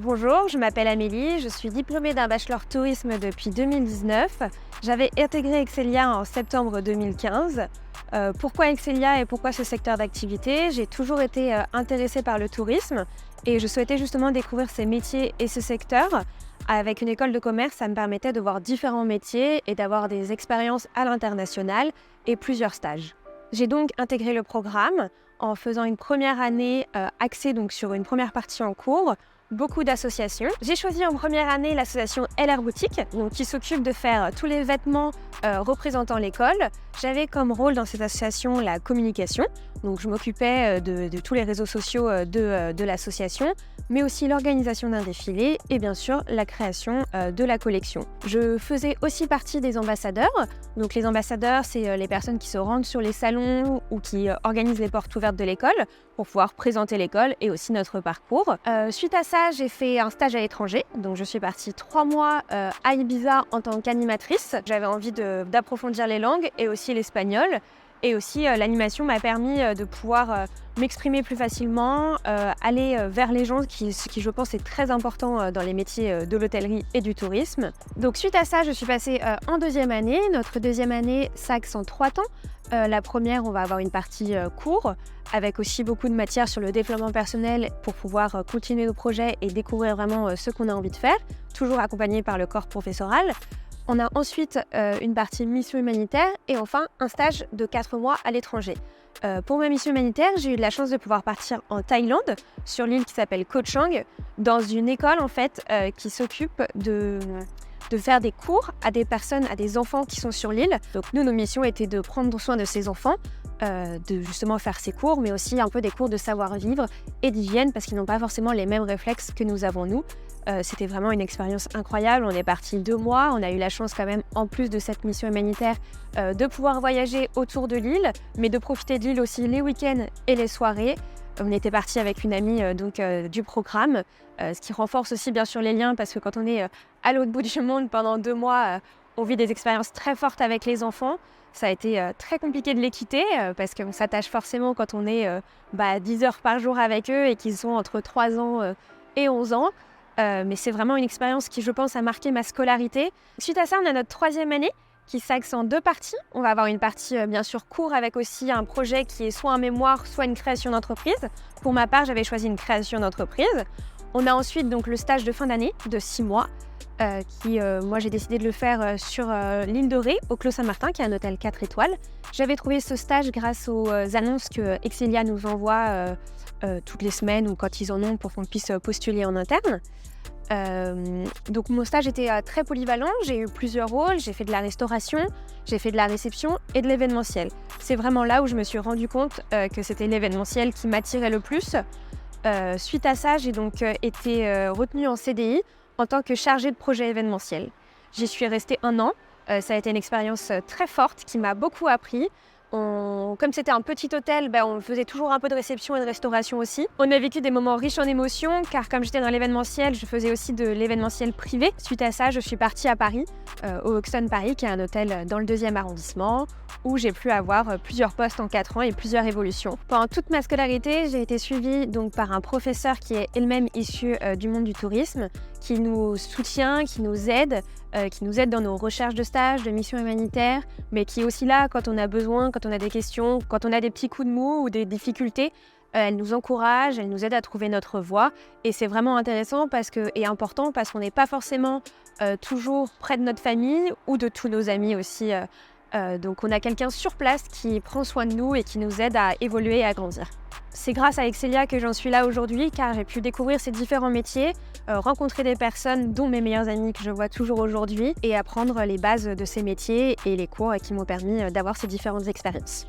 Bonjour, je m'appelle Amélie, je suis diplômée d'un bachelor tourisme depuis 2019. J'avais intégré Excelia en septembre 2015. Pourquoi Excelia et pourquoi ce secteur d'activité? J'ai toujours été intéressée par le tourisme et je souhaitais justement découvrir ces métiers et ce secteur. Avec une école de commerce, ça me permettait de voir différents métiers et d'avoir des expériences à l'international et plusieurs stages. J'ai donc intégré le programme en faisant une première année axée donc sur une première partie en cours, beaucoup d'associations. J'ai choisi en première année l'association LR Boutique, donc, qui s'occupe de faire tous les vêtements représentant l'école. J'avais comme rôle dans cette association la communication, donc je m'occupais de tous les réseaux sociaux de l'association, mais aussi l'organisation d'un défilé et bien sûr la création de la collection. Je faisais aussi partie des ambassadeurs. Donc les ambassadeurs, c'est les personnes qui se rendent sur les salons ou qui organisent les portes ouvertes de l'école pour pouvoir présenter l'école et aussi notre parcours. Suite à ça, j'ai fait un stage à l'étranger. Donc je suis partie 3 mois à Ibiza en tant qu'animatrice. J'avais envie d'approfondir les langues et aussi l'espagnol. Et aussi, l'animation m'a permis de pouvoir m'exprimer plus facilement, aller vers les gens, ce qui je pense est très important dans les métiers de l'hôtellerie et du tourisme. Donc suite à ça, je suis passée en deuxième année. Notre deuxième année s'axe en 3 temps. La première, on va avoir une partie cours, avec aussi beaucoup de matière sur le développement personnel pour pouvoir continuer nos projets et découvrir vraiment ce qu'on a envie de faire, toujours accompagné par le corps professoral. On a ensuite une partie mission humanitaire et enfin un stage de 4 mois à l'étranger. Pour ma mission humanitaire, j'ai eu de la chance de pouvoir partir en Thaïlande, sur l'île qui s'appelle Koh Chang, dans une école en fait qui s'occupe de faire des cours à des personnes, à des enfants qui sont sur l'île. Donc nous, nos missions étaient de prendre soin de ces enfants, de justement faire ces cours, mais aussi un peu des cours de savoir-vivre et d'hygiène parce qu'ils n'ont pas forcément les mêmes réflexes que nous avons nous. C'était vraiment une expérience incroyable. On est parti 2 mois. On a eu la chance quand même, en plus de cette mission humanitaire, de pouvoir voyager autour de l'île, mais de profiter de l'île aussi les week-ends et les soirées. On était parti avec une amie du programme, ce qui renforce aussi bien sûr les liens parce que quand on est à l'autre bout du monde pendant 2 mois, on vit des expériences très fortes avec les enfants. Ça a été très compliqué de les quitter parce qu'on s'attache forcément quand on est 10 heures par jour avec eux et qu'ils ont entre 3 ans et 11 ans. Mais c'est vraiment une expérience qui, je pense, a marqué ma scolarité. Suite à ça, on a notre 3e année qui s'axe en 2 parties. On va avoir une partie, bien sûr, cours avec aussi un projet qui est soit un mémoire, soit une création d'entreprise. Pour ma part, j'avais choisi une création d'entreprise. On a ensuite donc le stage de fin d'année de 6 mois. Moi j'ai décidé de le faire sur l'île de Ré, au Clos Saint-Martin, qui est un hôtel 4 étoiles. J'avais trouvé ce stage grâce aux annonces que Excelia nous envoie toutes les semaines ou quand ils en ont pour qu'on puisse postuler en interne. Donc mon stage était très polyvalent, j'ai eu plusieurs rôles, j'ai fait de la restauration, j'ai fait de la réception et de l'événementiel. C'est vraiment là où je me suis rendu compte que c'était l'événementiel qui m'attirait le plus. Suite à ça, j'ai donc été retenue en CDI en tant que chargée de projet événementiel. J'y suis restée 1 an. Ça a été une expérience très forte qui m'a beaucoup appris. Comme c'était un petit hôtel, on faisait toujours un peu de réception et de restauration aussi. On a vécu des moments riches en émotions car comme j'étais dans l'événementiel, je faisais aussi de l'événementiel privé. Suite à ça, je suis partie à Paris, au Hoxton Paris, qui est un hôtel dans le 2e arrondissement, où j'ai pu avoir plusieurs postes en 4 ans et plusieurs évolutions. Pendant toute ma scolarité, j'ai été suivie donc par un professeur qui est elle-même issu du monde du tourisme, qui nous soutient, qui nous aide dans nos recherches de stages, de missions humanitaires, mais qui est aussi là quand on a besoin, quand on a des questions, quand on a des petits coups de mou ou des difficultés. Elle nous encourage, elle nous aide à trouver notre voie et c'est vraiment intéressant et important parce qu'on n'est pas forcément toujours près de notre famille ou de tous nos amis aussi. Donc on a quelqu'un sur place qui prend soin de nous et qui nous aide à évoluer et à grandir. C'est grâce à Excelia que j'en suis là aujourd'hui car j'ai pu découvrir ces différents métiers, rencontrer des personnes dont mes meilleurs amis que je vois toujours aujourd'hui et apprendre les bases de ces métiers et les cours qui m'ont permis d'avoir ces différentes expériences.